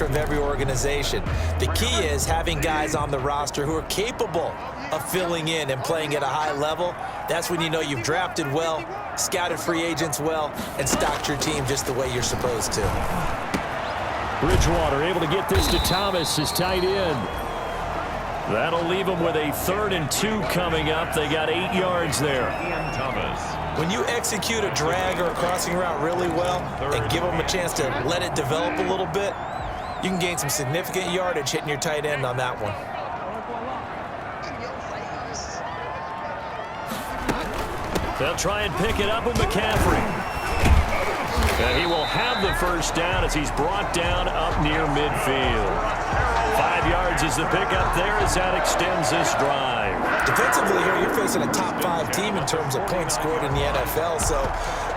of every organization. The key is having guys on the roster who are capable of filling in and playing at a high level. That's when you know you've drafted well, scouted free agents well, and stocked your team just the way you're supposed to. Bridgewater able to get this to Thomas, his tight end. That'll leave them with a 3rd and 2 coming up. They got 8 yards there. Thomas. When you execute a drag or a crossing route really well and give them a chance to let it develop a little bit, you can gain some significant yardage hitting your tight end on that one. They'll try and pick it up with McCaffrey. And he will have the first down as he's brought down up near midfield. 5 yards is the pickup there as that extends this drive. Defensively here, you're facing a top 5 team in terms of points scored in the NFL. So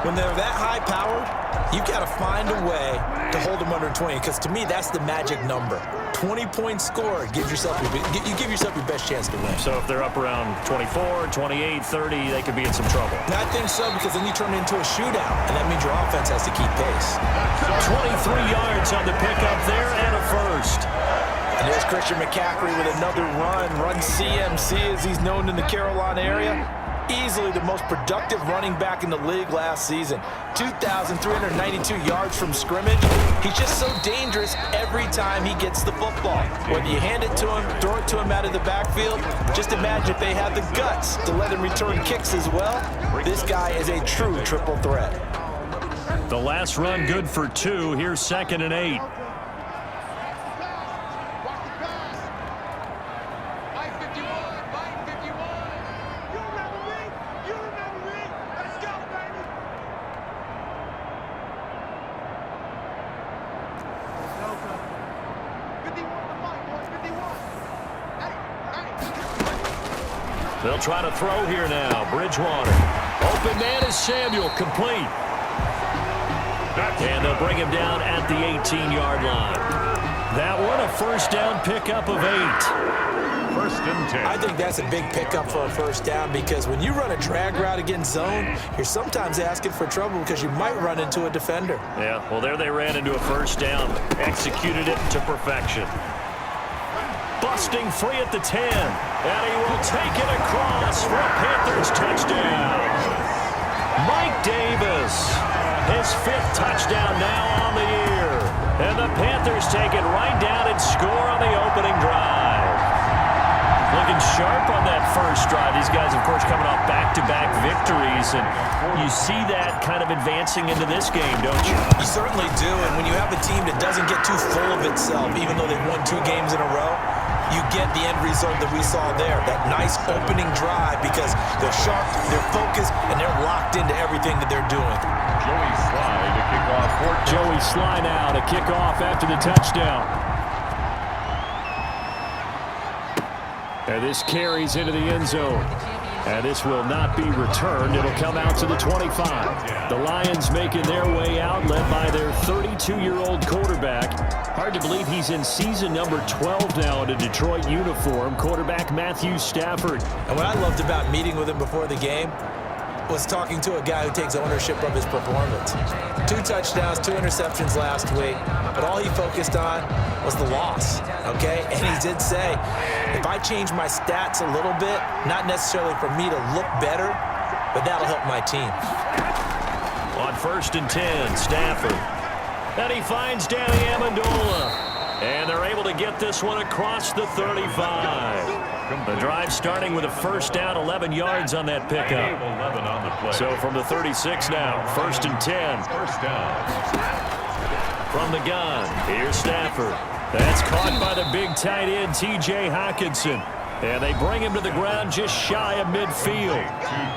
when they're that high-powered, you've got to find a way to hold them under 20. Because to me, that's the magic number. 20 points scored, you give yourself your best chance to win. So if they're up around 24, 28, 30, they could be in some trouble. I think so, because then you turn it into a shootout, and that means your offense has to keep pace. 23 yards on the pickup there and a first. And there's Christian McCaffrey with another run CMC as he's known in the Carolina area. Easily the most productive running back in the league last season. 2,392 yards from scrimmage. He's just so dangerous every time he gets the football. Whether you hand it to him, throw it to him out of the backfield, just imagine if they had the guts to let him return kicks as well. This guy is a true triple threat. The last run good for 2. Here's 2nd and 8. They'll try to throw here now. Bridgewater. Open man is Samuel. Complete. And they'll bring him down at the 18-yard line. That one a first down pickup of 8. 1st and 10. I think that's a big pickup for a first down because when you run a drag route against zone, you're sometimes asking for trouble because you might run into a defender. Yeah, well, there they ran into a first down. Executed it to perfection. Busting free at the 10. And he will take it across for a Panthers touchdown. Mike Davis, his 5th touchdown now on the year. And the Panthers take it right down and score on the opening drive. Looking sharp on that first drive. These guys, of course, coming off back-to-back victories. And you see that kind of advancing into this game, don't you? You certainly do. And when you have a team that doesn't get too full of itself, even though they've won 2 games in a row, you get the end result that we saw there, that nice opening drive because they're sharp, they're focused, and they're locked into everything that they're doing. Joey Sly to kick off. Joey Sly now to kick off after the touchdown. And this carries into the end zone. And this will not be returned. It'll come out to the 25. The Lions making their way out, led by their 32-year-old quarterback. Hard to believe he's in season number 12 now in a Detroit uniform, quarterback Matthew Stafford. And what I loved about meeting with him before the game was talking to a guy who takes ownership of his performance. 2 touchdowns, 2 interceptions last week, but all he focused on was the loss, okay? And he did say, if I change my stats a little bit, not necessarily for me to look better, but that'll help my team. On 1st and 10, Stafford. And he finds Danny Amendola. And they're able to get this one across the 35. The drive starting with a first down, 11 yards on that pickup. 11 on the play. So from the 36 now, 1st and 10. First down. From the gun, here's Stafford. That's caught by the big tight end, T.J. Hockenson. And they bring him to the ground just shy of midfield.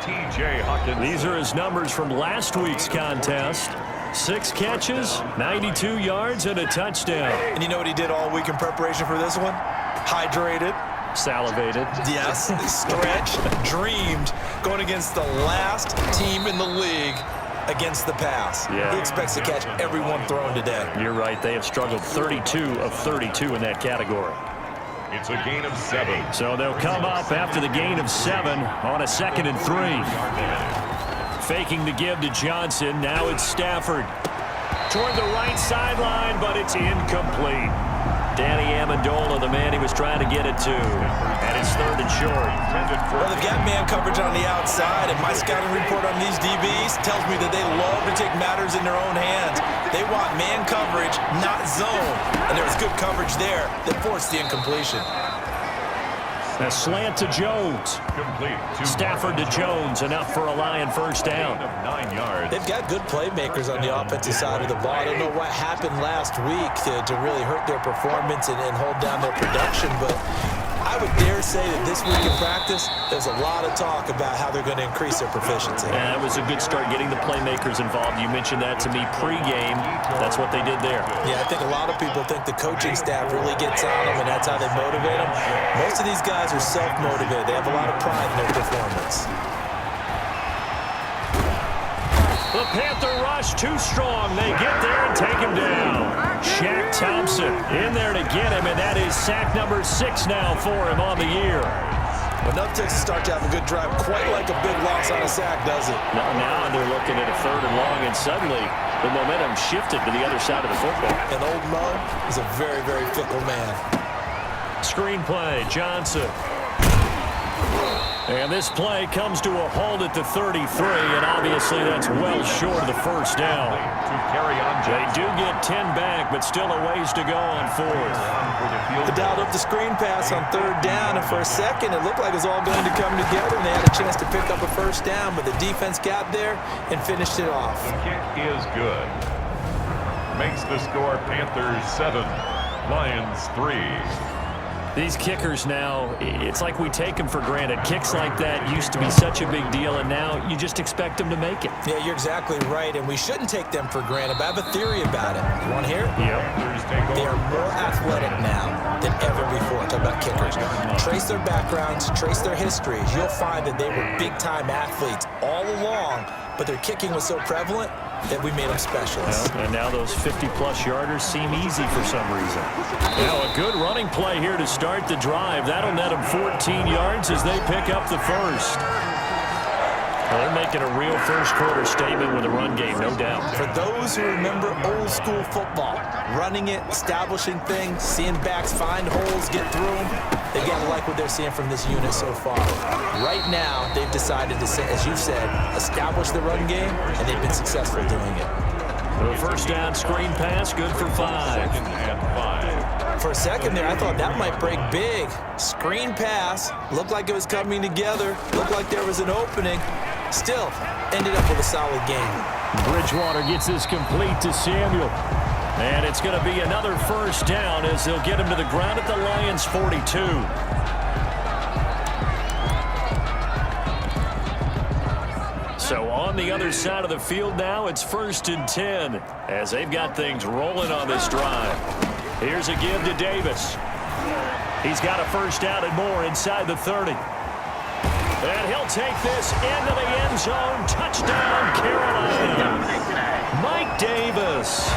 T.J. Hockenson. These are his numbers from last week's contest. 6 catches, 92 yards, and a touchdown. And you know what he did all week in preparation for this one? Hydrated. Salivated. Yes, stretched, dreamed, going against the last team in the league against the pass. Yeah. He expects to catch every one thrown today. You're right. They have struggled 32 of 32 in that category. It's a gain of 7. So they'll come up after the gain of 7 on a 2nd and 3. Faking the give to Johnson. Now it's Stafford. toward the right sideline, but it's incomplete. Danny Amendola, the man he was trying to get it to. And it's 3rd and short. Well, they've got man coverage on the outside, and my scouting report on these DBs tells me that they love to take matters in their own hands. They want man coverage, not zone. And there was good coverage there that forced the incompletion. A slant to Jones. Complete. Stafford to Jones, enough for a Lion first down. 9 yards. They've got good playmakers on the offensive side of the ball. I don't know what happened last week to really hurt their performance and hold down their production, but I would dare say that this week in practice, there's a lot of talk about how they're going to increase their proficiency. And it was a good start getting the playmakers involved. You mentioned that to me pregame. That's what they did there. Yeah, I think a lot of people think the coaching staff really gets on them, and that's how they motivate them. Most of these guys are self-motivated. They have a lot of pride in their performance. The Panther rush too strong. They get there and take him down. Shaq Thompson in there to get him, and that is sack number 6 now for him on the year. Enough takes to start to have a good drive, quite like a big loss on a sack, does it? Now they're looking at a 3rd and long, and suddenly the momentum shifted to the other side of the football. And old Mo is a very, very fickle man. Screenplay, Johnson. And this play comes to a halt at the 33, and obviously that's well short of the first down. To carry on. They do get 10 back, but still a ways to go on 4th. They dialed up the screen pass on 3rd down, and for a second it looked like it was all going to come together, and they had a chance to pick up a first down, but the defense got there and finished it off. The kick is good. Makes the score Panthers 7, Lions 3. These kickers now, it's like we take them for granted. Kicks like that used to be such a big deal, and now you just expect them to make it. Yeah, you're exactly right, and we shouldn't take them for granted, but I have a theory about it. You want to hear it? Yep. They are more athletic now than ever before. Talk about kickers. Trace their backgrounds, trace their histories. You'll find that they were big-time athletes all along, but their kicking was so prevalent that we made them specialists. Well, and now those 50-plus yarders seem easy for some reason. Now a good running play here to start the drive. That'll net them 14 yards as they pick up the first. Well, they're making a real first-quarter statement with a run game, no doubt. For those who remember old-school football, running it, establishing things, seeing backs find holes, get through them, they've got to like what they're seeing from this unit so far. Right now, they've decided to, as you said, establish the run game, and they've been successful doing it. The first down screen pass, good for 5. 2nd and 5. For a second there, I thought that might break big. Screen pass, looked like it was coming together, looked like there was an opening. Still, ended up with a solid game. Bridgewater gets this complete to Samuel. And it's going to be another first down as they'll get him to the ground at the Lions' 42. So on the other side of the field now, it's 1st and 10 as they've got things rolling on this drive. Here's a give to Davis. He's got a first down and more inside the 30. And he'll take this into the end zone. Touchdown, Carolina. Mike Davis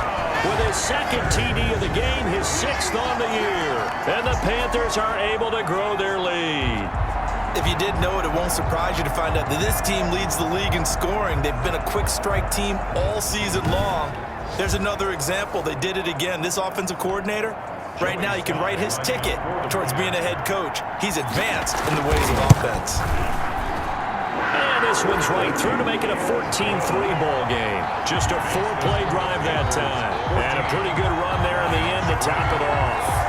with his 2nd TD of the game, his 6th on the year. And the Panthers are able to grow their lead. If you didn't know it, it won't surprise you to find out that this team leads the league in scoring. They've been a quick strike team all season long. There's another example. They did it again. This offensive coordinator, right now you can write his ticket towards being a head coach. He's advanced in the ways of offense. And this one's right through to make it a 14-3 ball game. Just a 4-play drive that time. And a pretty good run there in the end to top it off.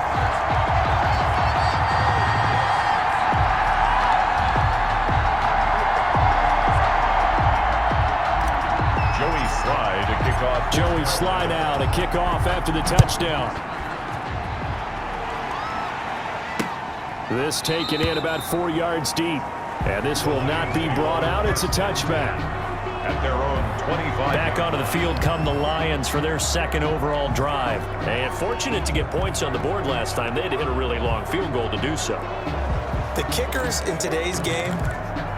Joey Slye now to kick off after the touchdown. This taken in about 4 yards deep. And this will not be brought out. It's a touchback. At their own 25. Back onto the field come the Lions for their 2nd overall drive. And fortunate to get points on the board last time. They had to hit a really long field goal to do so. The kickers in today's game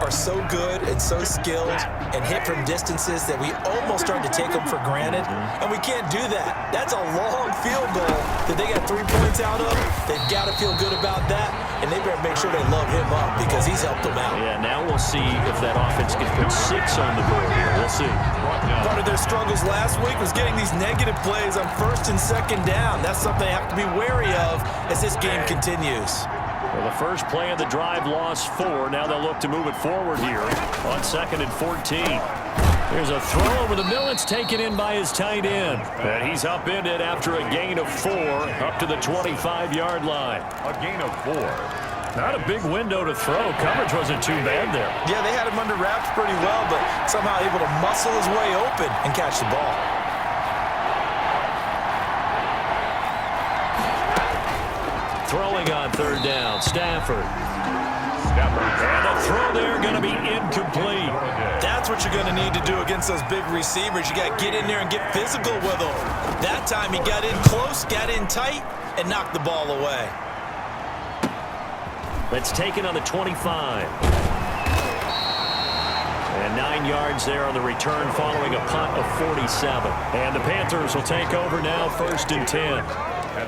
are so good and so skilled and hit from distances that we almost start to take them for granted, and we can't do that. That's a long field goal that they got 3 points out of. They've got to feel good about that, and they better make sure they love him up because he's helped them out. Yeah, now we'll see if that offense can put 6 on the board here. We'll see. Part of their struggles last week was getting these negative plays on 1st and 2nd down. That's something they have to be wary of as this game continues. Well, the first play of the drive lost 4. Now they'll look to move it forward here on 2nd and 14. There's a throw over the middle. It's taken in by his tight end. And he's upended after a gain of 4 up to the 25-yard line. A gain of 4. Not a big window to throw. Coverage wasn't too bad there. Yeah, they had him under wraps pretty well, but somehow able to muscle his way open and catch the ball. Throwing on 3rd down, Stafford. And the throw there going to be incomplete. That's what you're going to need to do against those big receivers. You got to get in there and get physical with them. That time he got in close, got in tight, and knocked the ball away. Let's take it on the 25. And 9 yards there on the return following a punt of 47. And the Panthers will take over now, 1st and 10.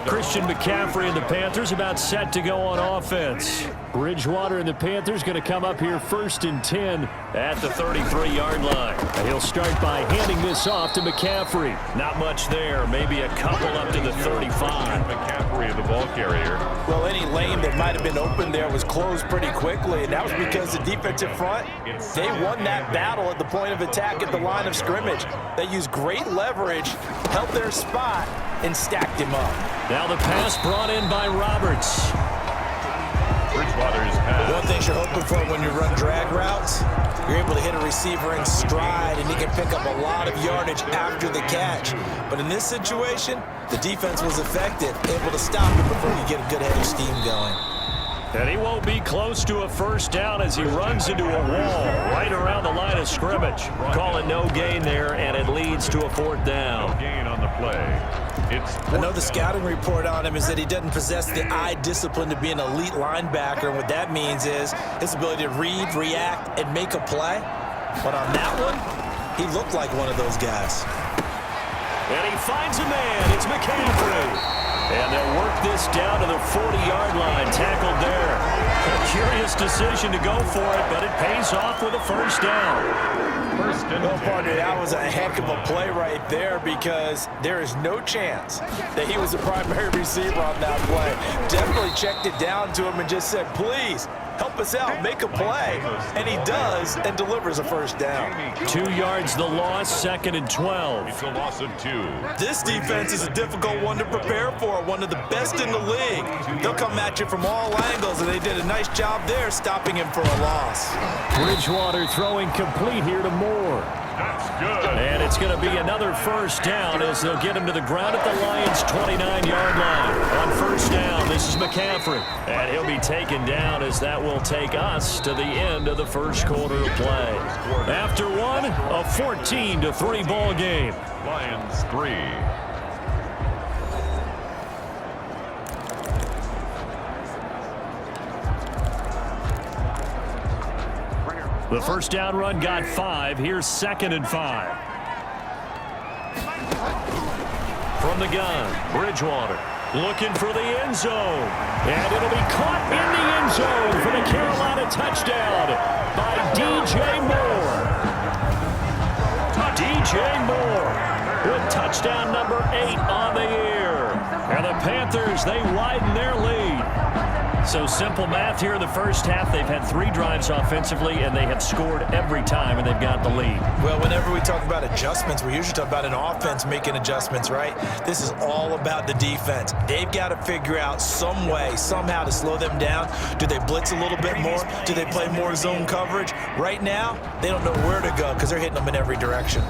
Christian McCaffrey and the Panthers about set to go on offense. Bridgewater and the Panthers going to come up here 1st and 10 at the 33-yard line. And he'll start by handing this off to McCaffrey. Not much there, maybe a couple up to the 35. McCaffrey, the ball carrier. Well, any lane that might have been open there was closed pretty quickly, and that was because the defensive front, they won that battle at the point of attack at the line of scrimmage. They used great leverage, held their spot, and stacked him up. Now the pass brought in by Roberts. Bridgewater's pass. One thing you're hoping for when you run drag routes, you're able to hit a receiver in stride, and he can pick up a lot of yardage after the catch. But in this situation, the defense was effective, able to stop him before you get a good head of steam going. And he won't be close to a 1st down as he runs into a wall right around the line of scrimmage. Call it no gain there, and it leads to a 4th down. No gain on the play. I know the scouting report on him is that he doesn't possess the eye discipline to be an elite linebacker, and what that means is his ability to read, react, and make a play. But on that one, he looked like one of those guys. And he finds a man. It's McCaffrey. And they'll work this down to the 40-yard line, tackled there. A curious decision to go for it, but it pays off with a 1st down. Well, partner, that was a heck of a play right there because there is no chance that he was the primary receiver on that play. Definitely checked it down to him and just said, please, help us out, make a play. And he does and delivers a 1st down. 2 yards the loss, 2nd and 12. It's a loss of 2. This defense is a difficult one to prepare for, one of the best in the league. They'll come at you from all angles, and they did a nice job there stopping him for a loss. Bridgewater throwing complete here to Moore. That's good. And it's going to be another 1st down as they'll get him to the ground at the Lions' 29-yard line. On 1st down, this is McCaffrey. And he'll be taken down as that will take us to the end of the 1st quarter of play. After one, a 14-3 ball game. Lions 3. The 1st down run got 5. Here's 2nd and 5. From the gun, Bridgewater looking for the end zone. And it'll be caught in the end zone for the Carolina touchdown by DJ Moore. DJ Moore with touchdown number 8 on the year. And the Panthers, they widen their lead. So simple math here in the 1st half. They've had 3 drives offensively, and they have scored every time, and they've got the lead. Well, whenever we talk about adjustments, we usually talk about an offense making adjustments, right? This is all about the defense. They've got to figure out some way, somehow to slow them down. Do they blitz a little bit more? Do they play more zone coverage? Right now, they don't know where to go because they're hitting them in every direction.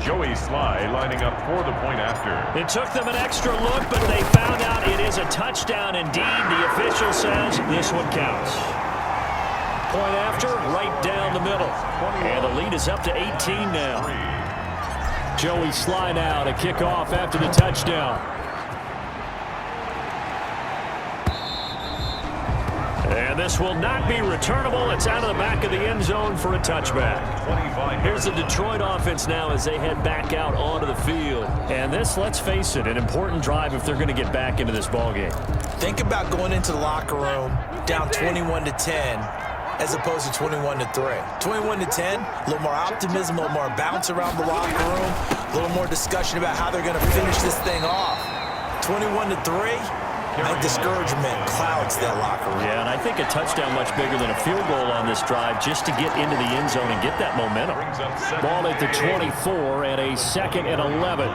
Joey Sly lining up for the point after. It took them an extra look, but they found out it is a touchdown indeed. The official says this one counts. Point after, right down the middle. And the lead is up to 18 now. Joey Sly now to kick off after the touchdown. And this will not be returnable. It's out of the back of the end zone for a touchback. Here's the Detroit offense now as they head back out onto the field. And this, let's face it, an important drive if they're going to get back into this ballgame. Think about going into the locker room down 21-10 as opposed to 21-3. 21-10, a little more optimism, a little more bounce around the locker room, a little more discussion about how they're going to finish this thing off. 21-3. And discouragement clouds that locker room. Yeah, and I think a touchdown much bigger than a field goal on this drive just to get into the end zone and get that momentum. Ball at the 24 and a 2nd and 11.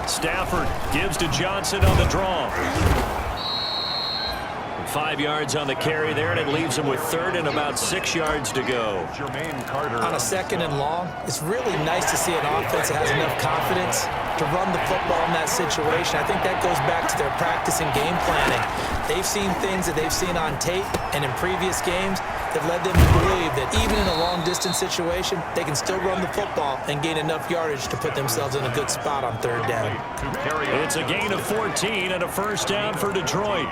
Stafford gives to Johnson on the draw. 5 yards on the carry there, and it leaves him with 3rd and about 6 yards to go. On a 2nd and long, it's really nice to see an offense that has enough confidence to run the football in that situation. I think that goes back to their practice and game planning. They've seen things that they've seen on tape and in previous games that led them to believe that even in a long-distance situation, they can still run the football and gain enough yardage to put themselves in a good spot on 3rd down. It's a gain of 14 and a 1st down for Detroit.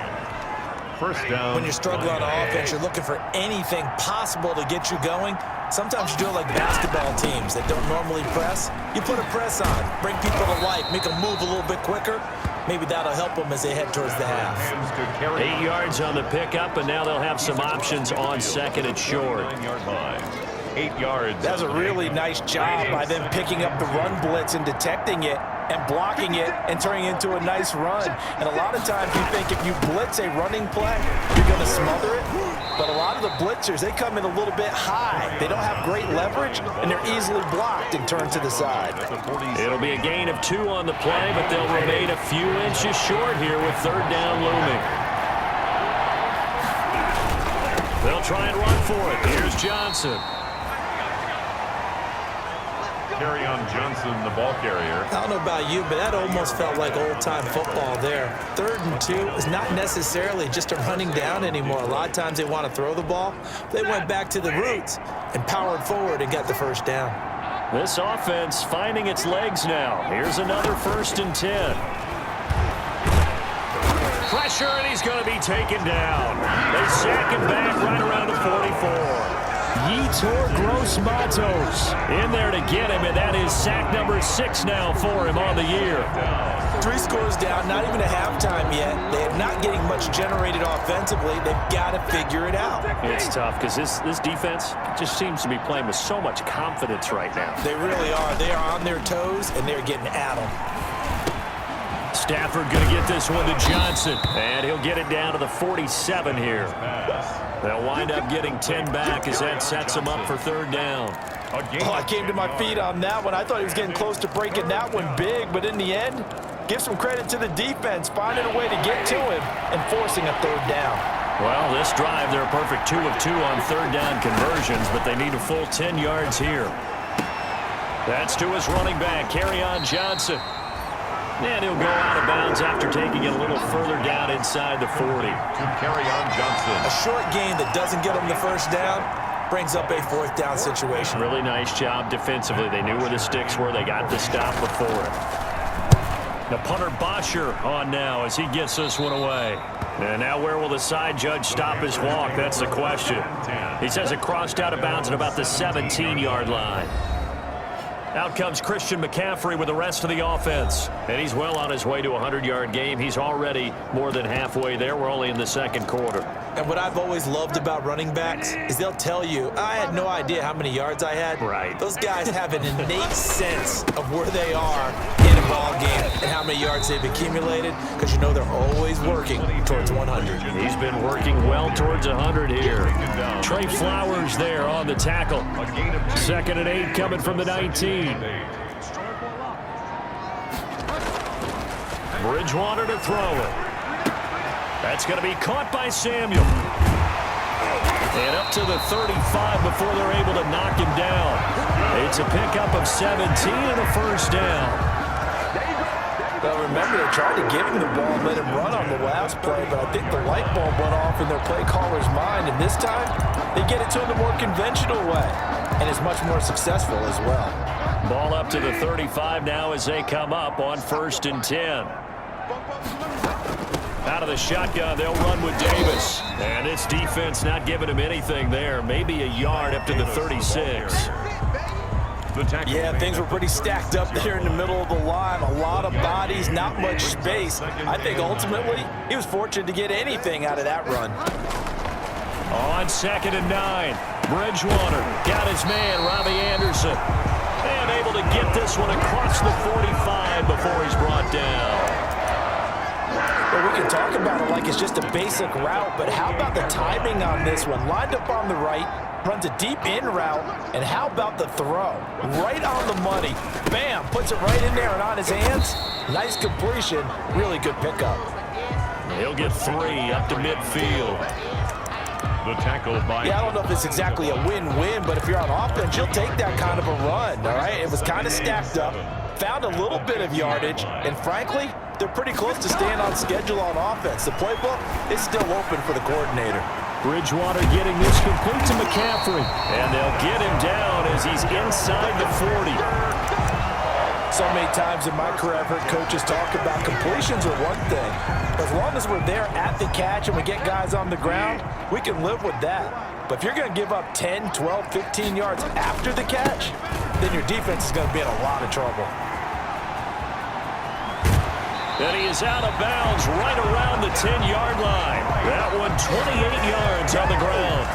First down. When you're struggling on offense, you're looking for anything possible to get you going. Sometimes you do it like basketball teams that don't normally press. You put a press on, bring people to life, make them move a little bit quicker. Maybe that'll help them as they head towards the half. 8 yards on the pickup, and now they'll have some options on 2nd and short. 8 yards. That was a really nice job by them picking up the run blitz and detecting it and blocking it and turning it into a nice run. And a lot of times you think if you blitz a running play, you're going to smother it. But a lot of the blitzers, they come in a little bit high. They don't have great leverage, and they're easily blocked and turned to the side. It'll be a gain of 2 on the play, but they'll remain a few inches short here with 3rd down looming. They'll try and run for it. Here's Johnson. Carry on Johnson, the ball carrier. I don't know about you, but that almost felt like old-time football there. 3rd and 2 is not necessarily just a running down anymore. A lot of times they want to throw the ball. They went back to the roots and powered forward and got the 1st down. This offense finding its legs now. Here's another 1st and 10. Pressure, and he's going to be taken down. They sack him back right around the 44. Yetur Gross-Matos in there to get him, and that is sack number 6 now for him on the year. 3 scores down, not even a halftime yet. They're not getting much generated offensively. They've got to figure it out. It's tough because this defense just seems to be playing with so much confidence right now. They really are. They are on their toes, and they're getting at them. Stafford going to get this one to Johnson, and he'll get it down to the 47 here. They'll wind up getting 10 back as that sets them up for 3rd down. Oh, I came to my feet on that one. I thought he was getting close to breaking that one big, but in the end, give some credit to the defense, finding a way to get to him and forcing a 3rd down. Well, this drive, they're a perfect 2 of 2 on 3rd down conversions, but they need a full 10 yards here. That's to his running back, carry on Johnson. And he'll go out of bounds after taking it a little further down inside the 40. Carry on Johnson. A short gain that doesn't get him the 1st down brings up a 4th down situation. Really nice job defensively. They knew where the sticks were. They got the stop before it. The punter Bosher on now as he gets this one away. And now where will the side judge stop his walk? That's the question. He says it crossed out of bounds at about the 17-yard line. Out comes Christian McCaffrey with the rest of the offense. And he's well on his way to a 100-yard game. He's already more than halfway there. We're only in the 2nd quarter. And what I've always loved about running backs is they'll tell you, I had no idea how many yards I had. Right. Those guys have an innate sense of where they are in a ball game and how many yards they've accumulated, because you know they're always working towards 100. He's been working well towards 100 here. Trey Flowers there on the tackle. 2nd and 8 coming from the 19. Bridgewater to throw it. That's going to be caught by Samuel. And up to the 35 before they're able to knock him down. It's a pickup of 17 and a first down. Well, remember, they tried to give him the ball and let him run on the last play, but I think the light bulb went off in their play caller's mind, and this time they get it to him the more conventional way, and is much more successful as well. Ball up to the 35 now as they come up on 1st and 10. Out of the shotgun, they'll run with Davis. And this defense not giving him anything there. Maybe a yard up to the 36. Yeah, things were pretty stacked up there in the middle of the line. A lot of bodies, not much space. I think ultimately he was fortunate to get anything out of that run. On 2nd and 9, Bridgewater got his man, Robbie Anderson. And able to get this one across the 45 before he's brought down. Well, we can talk about it like it's just a basic route, but how about the timing on this one? Lined up on the right, runs a deep in route, and how about the throw? Right on the money. Bam, puts it right in there and on his hands. Nice completion, really good pickup. He'll get 3 up to midfield. The tackle by... Yeah, I don't know if it's exactly a win-win, but if you're on offense, you'll take that kind of a run, all right? It was kind of stacked up, found a little bit of yardage, and frankly, they're pretty close to staying on schedule on offense. The playbook is still open for the coordinator. Bridgewater getting this complete to McCaffrey. And they'll get him down as he's inside the 40. So many times in my career, I've heard coaches talk about completions are one thing. As long as we're there at the catch and we get guys on the ground, we can live with that. But if you're going to give up 10, 12, 15 yards after the catch, then your defense is going to be in a lot of trouble. And he is out of bounds right around the 10-yard line. That one 28 yards on the ground.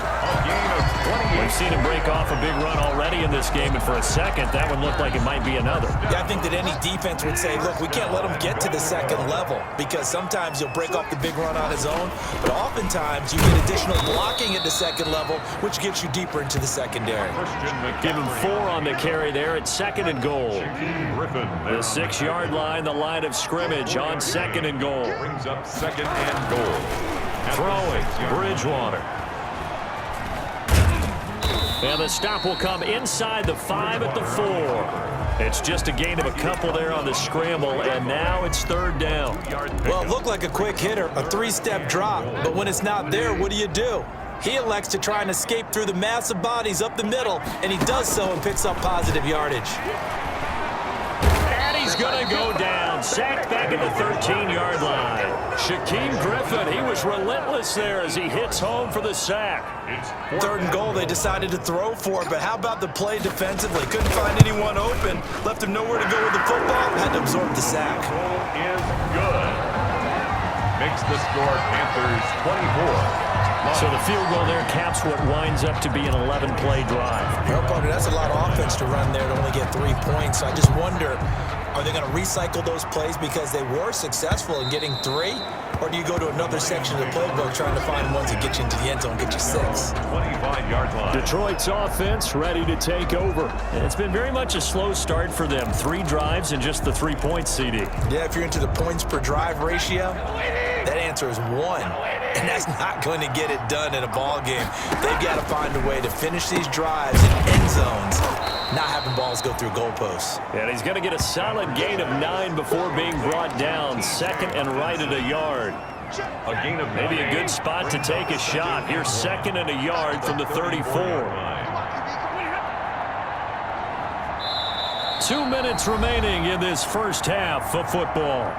We've seen him break off a big run already in this game, and for a second, that one looked like it might be another. Yeah, I think that any defense would say, look, we can't let him get to the second level, because sometimes he'll break off the big run on his own, but oftentimes you get additional blocking at the second level, which gets you deeper into the secondary. Give him 4 on the carry there at 2nd and goal. The 6-yard line, the line of scrimmage on 2nd and goal. Brings up 2nd and goal. Throwing, Bridgewater. And the stop will come inside the 5 at the 4. It's just a gain of a couple there on the scramble, and now it's 3rd down. Well, it looked like a quick hitter, a 3-step drop, but when it's not there, what do? He elects to try and escape through the massive bodies up the middle, and he does so and picks up positive yardage. And he's going to go down, sacked back at the 13-yard line. Shaquem Griffin, he was relentless there as he hits home for the sack. 3rd and goal, they decided to throw for it, but how about the play defensively? Couldn't find anyone open, left him nowhere to go with the football, had to absorb the sack. Goal is good. Makes the score Panthers 24. So the field goal there caps what winds up to be an 11-play drive. Well, partner, that's a lot of offense to run there to only get 3 points. So I just wonder, are they going to recycle those plays because they were successful in getting 3? Or do you go to another section of the playbook trying to find ones that get you into the end zone, get you 6? 25-yard line. Detroit's offense ready to take over. And it's been very much a slow start for them. 3 drives and just the 3 points, CD. Yeah, if you're into the points per drive ratio, that answer is 1. And that's not going to get it done in a ball game. They've got to find a way to finish these drives in end zones, not having balls go through goalposts. And he's going to get a solid gain of 9 before being brought down. 2nd and right at a yard. A gain of maybe a good spot to take a shot. Here's 2nd and a yard from the 34. 2 minutes remaining in this first half of football.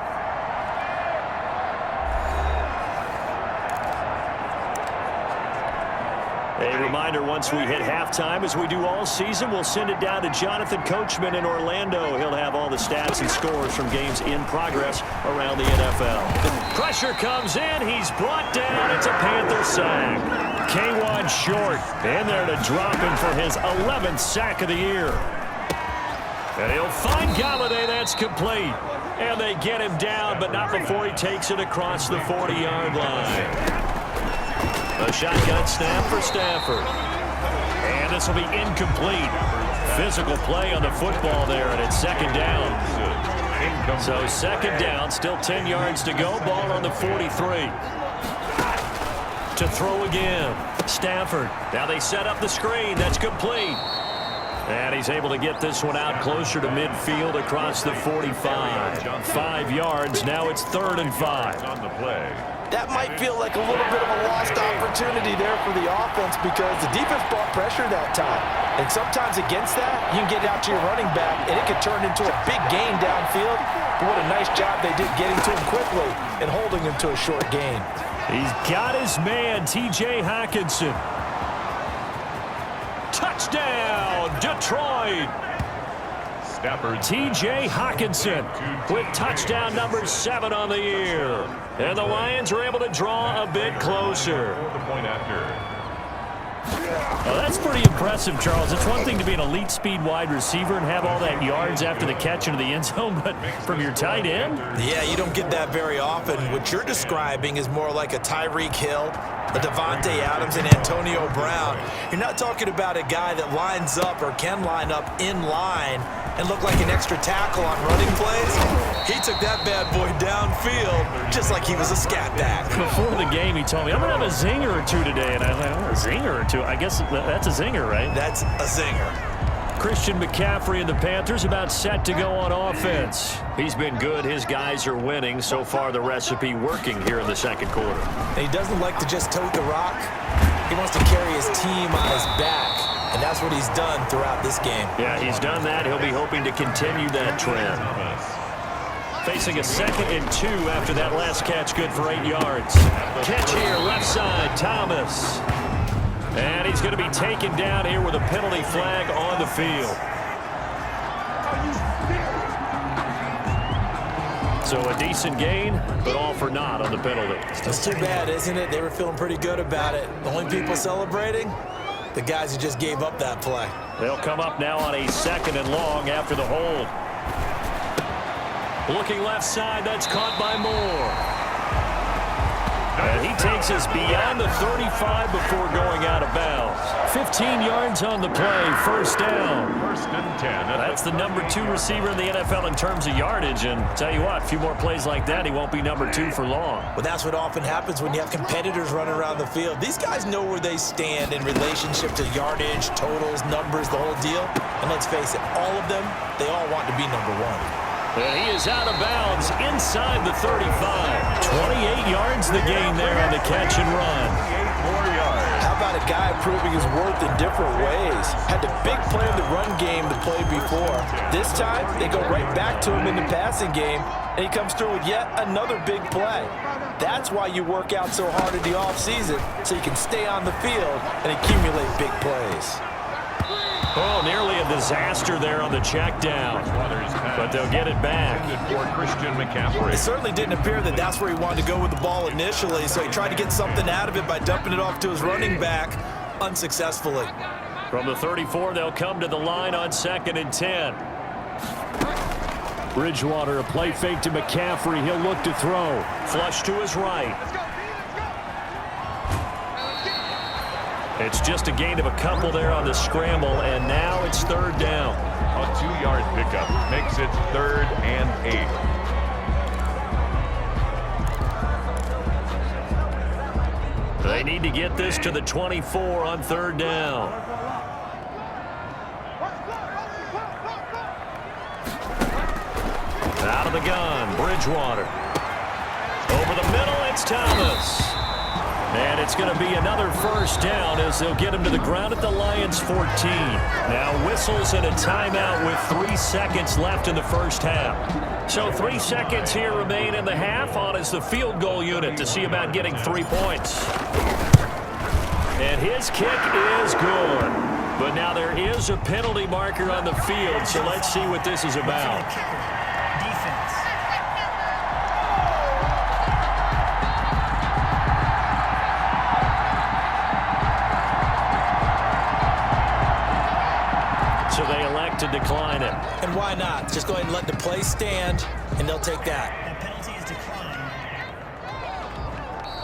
A reminder, once we hit halftime, as we do all season, we'll send it down to Jonathan Coachman in Orlando. He'll have all the stats and scores from games in progress around the NFL. The pressure comes in. He's brought down. It's a Panther sack. K1 short. In there to drop him for his 11th sack of the year. And he'll find Galladay. That's complete. And they get him down, but not before he takes it across the 40-yard line. A shotgun snap for Stafford. And this will be incomplete. Physical play on the football there, and it's 2nd down. So 2nd down, still 10 yards to go. Ball on the 43. To throw again. Stafford. Now they set up the screen. That's complete. And he's able to get this one out closer to midfield across the 45. 5 yards. Now it's 3rd and 5. On the play. That might feel like a little bit of a lost opportunity there for the offense because the defense brought pressure that time. And sometimes against that, you can get out to your running back, and it could turn into a big gain downfield. But what a nice job they did getting to him quickly and holding him to a short gain. He's got his man, T.J. Hockenson. Touchdown, Detroit! T.J. Hockenson with touchdown number 7 on the year. And the Lions are able to draw a bit closer. The point after. Well, that's pretty impressive, Charles. It's one thing to be an elite speed wide receiver and have all that yards after the catch into the end zone, but from your tight end? Yeah, you don't get that very often. What you're describing is more like a Tyreek Hill, a Devontae Adams, and Antonio Brown. You're not talking about a guy that lines up or can line up in line and look like an extra tackle on running plays. He took that bad boy downfield just like he was a scat back. Before the game, he told me, I'm going to have a zinger or two today. And I was like, oh, a zinger or two? I guess that's a zinger, right? That's a zinger. Christian McCaffrey and the Panthers about set to go on offense. He's been good. His guys are winning. So far, the recipe working here in the second quarter. And he doesn't like to just tote the rock. He wants to carry his team on his back. And that's what he's done throughout this game. Yeah, he's done that. He'll be hoping to continue that trend. Facing a 2nd and 2 after that last catch, good for 8 yards. Catch here, left side, Thomas. And he's going to be taken down here with a penalty flag on the field. So a decent gain, but all for naught on the penalty. It's too bad, isn't it? They were feeling pretty good about it. The only people celebrating, the guys who just gave up that play. They'll come up now on a 2nd and long after the hold. Looking left side, that's caught by Moore. And he takes us beyond the 35 before going out of bounds. 15 yards on the play, 1st down. 1st and 10. That's the number 2 receiver in the NFL in terms of yardage. And tell you what, a few more plays like that, he won't be number 2 for long. Well, that's what often happens when you have competitors running around the field. These guys know where they stand in relationship to yardage, totals, numbers, the whole deal. And let's face it, all of them, they all want to be number 1. And he is out of bounds inside the 35. 28 yards the gain there on the catch and run. 8 more yards. How about a guy proving his worth in different ways? Had the big play in the run game to play before. This time, they go right back to him in the passing game, and he comes through with yet another big play. That's why you work out so hard in the offseason, so you can stay on the field and accumulate big plays. Oh, nearly a disaster there on the check down. But they'll get it back. For Christian McCaffrey. It certainly didn't appear that that's where he wanted to go with the ball initially, so he tried to get something out of it by dumping it off to his running back unsuccessfully. From the 34, they'll come to the line on 2nd and 10. Bridgewater, a play fake to McCaffrey. He'll look to throw. Flush to his right. It's just a gain of a couple there on the scramble, and now it's 3rd down. A 2-yard pickup makes it 3rd and 8. They need to get this to the 24 on 3rd down. Out of the gun, Bridgewater. Over the middle, it's Thomas. And it's going to be another 1st down as they'll get him to the ground at the Lions' 14. Now whistles and a timeout with 3 seconds left in the 1st half. So 3 seconds here remain in the half on as the field goal unit to see about getting 3 points. And his kick is good. But now there is a penalty marker on the field, so let's see what this is about. So they elect to decline it. And why not? Just go ahead and let the play stand, and they'll take that.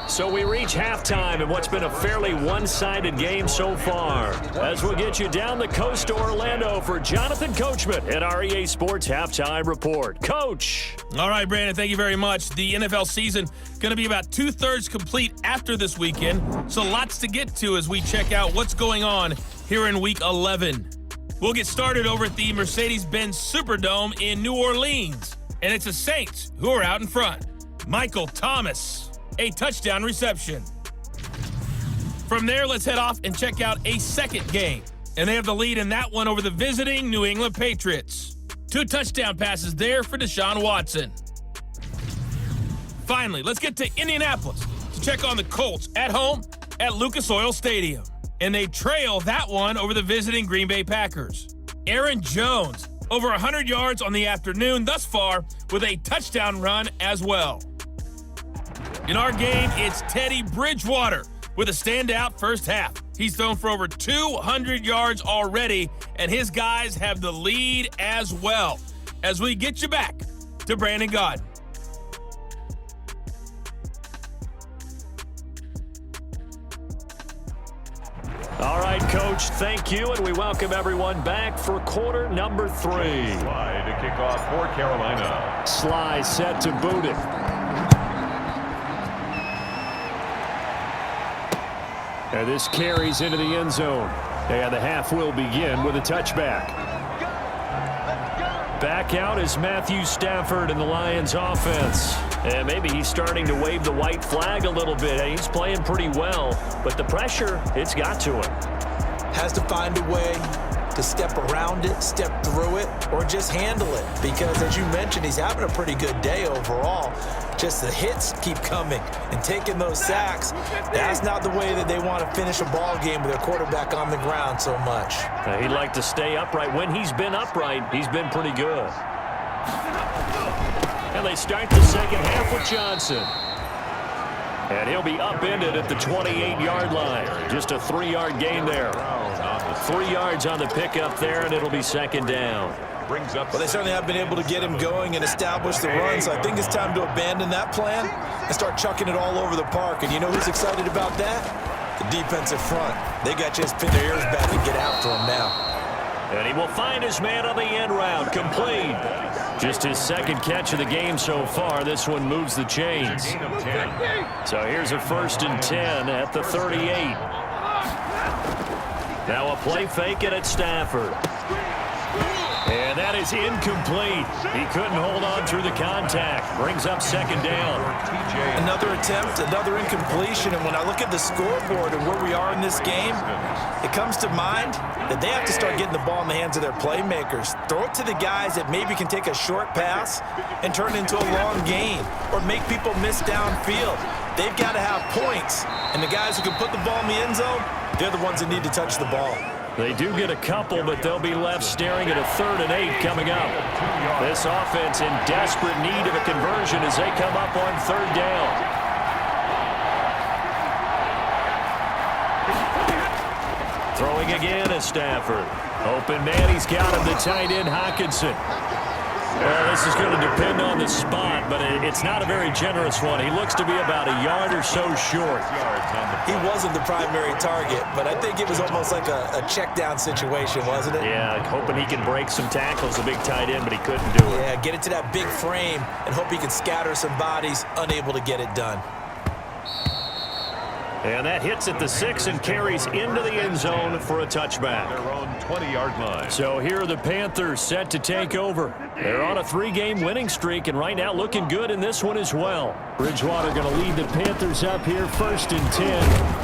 So we reach halftime in what's been a fairly one-sided game so far. As we'll get you down the coast to Orlando for Jonathan Coachman at our EA Sports Halftime Report. Coach. All right, Brandon, thank you very much. The NFL season going to be about 2/3 complete after this weekend, so lots to get to as we check out what's going on here in Week 11. We'll get started over at the Mercedes-Benz Superdome in New Orleans. And it's the Saints who are out in front. Michael Thomas, a touchdown reception. From there, let's head off and check out a second game. And they have the lead in that one over the visiting New England Patriots. 2 touchdown passes there for Deshaun Watson. Finally, let's get to Indianapolis to check on the Colts at home at Lucas Oil Stadium. And they trail that one over the visiting Green Bay Packers. Aaron Jones, over 100 yards on the afternoon thus far with a touchdown run as well. In our game, it's Teddy Bridgewater with a standout first half. He's thrown for over 200 yards already, and his guys have the lead as well. As we get you back to Brandon Gaudin. All right, Coach, thank you, and we welcome everyone back for quarter number 3. Sly to kick off for Carolina. Sly set to boot it. And this carries into the end zone. And the half will begin with a touchback. Back out is Matthew Stafford in the Lions offense. And maybe he's starting to wave the white flag a little bit. He's playing pretty well, but the pressure, it's got to him. Has to find a way to step around it, step through it, or just handle it. Because as you mentioned, he's having a pretty good day overall. Just the hits keep coming and taking those sacks. That's not the way that they want to finish a ball game with their quarterback on the ground so much. He'd like to stay upright. When he's been upright, he's been pretty good. And they start the second half with Johnson. And he'll be upended at the 28-yard line. Just a 3-yard gain there. 3 yards on the pickup there, and it'll be second down. Well, they certainly have been able to get him going and establish the run, so I think it's time to abandon that plan and start chucking it all over the park. And you know who's excited about that? The defensive front. They got just pin their ears back and get after him now. And he will find his man on the end route. Complete. Just his second catch of the game so far. This one moves the chains. So here's a 1st and 10 at the 38. Now a play fake it at Stafford. And that is incomplete. He couldn't hold on through the contact. Brings up second down. Another attempt, another incompletion. And when I look at the scoreboard and where we are in this game, it comes to mind that they have to start getting the ball in the hands of their playmakers. Throw it to the guys that maybe can take a short pass and turn it into a long gain or make people miss downfield. They've got to have points. And the guys who can put the ball in the end zone, they're the ones that need to touch the ball. They do get a couple, but they'll be left staring at a 3rd and 8 coming up. This offense in desperate need of a conversion as they come up on 3rd down. Throwing again is Stafford. Open man, he's got him, the tight end Hockenson. Well, this is going to depend on the spot, but it's not a very generous one. He looks to be about a yard or so short. He wasn't the primary target, but I think it was almost like a check down situation, wasn't it? Yeah, hoping he can break some tackles, a big tight end, but he couldn't do it. Yeah, get it to that big frame and hope he can scatter some bodies, unable to get it done. And that hits at the 6 and carries into the end zone for a touchback. Their own 20-yard line. So here are the Panthers set to take over. They're on a 3-game winning streak and right now looking good in this one as well. Bridgewater going to lead the Panthers up here 1st and 10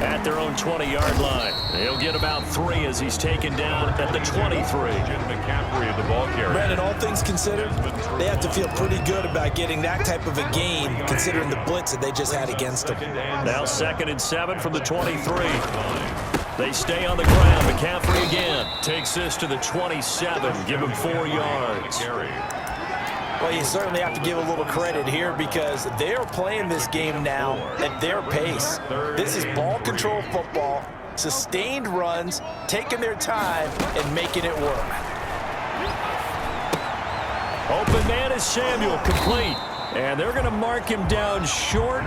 at their own 20-yard line. He'll get about 3 as he's taken down at the 23. McCaffrey at the ball carrier. Brandon, all things considered, they have to feel pretty good about getting that type of a gain considering the blitz that they just had against them. Now 2nd and 7 from the 23. They stay on the ground. McCaffrey again takes this to the 27. Give him 4 yards. Well, you certainly have to give a little credit here because they are playing this game now at their pace. This is ball control football, sustained runs, taking their time and making it work. Open man is Samuel, complete. And they're going to mark him down short,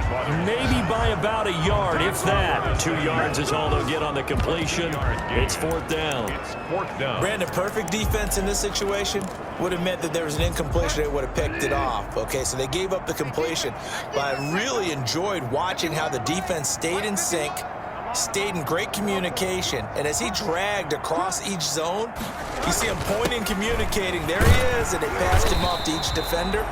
maybe by about a yard, if that. 2 yards is all they'll get on the completion. It's 4th down. Brandon, perfect defense in this situation would have meant that there was an incompletion. They would have picked it off. Okay, so they gave up the completion. But I really enjoyed watching how the defense stayed in sync, stayed in great communication, and as he dragged across each zone, you see him pointing, communicating. There he is, and they passed him off to each defender.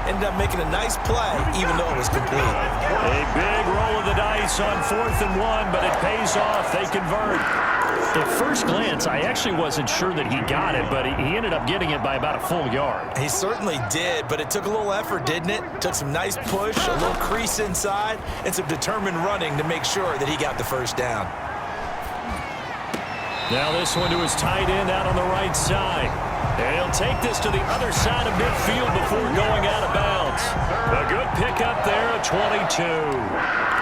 Ended up making a nice play, even though it was complete. A big roll of the dice on 4th and 1, but it pays off. They convert. At first glance, I actually wasn't sure that he got it, but he ended up getting it by about a full yard. He certainly did, but it took a little effort, didn't it? Took some nice push, a little crease inside, and some determined running to make sure that he got the first down. Now this one to his tight end out on the right side. And he'll take this to the other side of midfield before going out of bounds. A good pickup there at 22.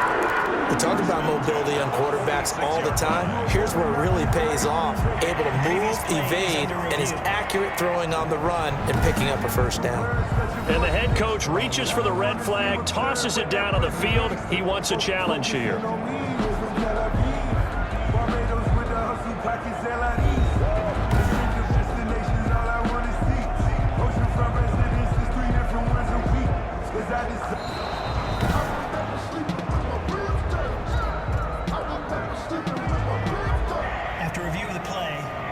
We talk about mobility on quarterbacks all the time. Here's where it really pays off. Able to move, evade, and is accurate throwing on the run and picking up a first down. And the head coach reaches for the red flag, tosses it down on the field. He wants a challenge here.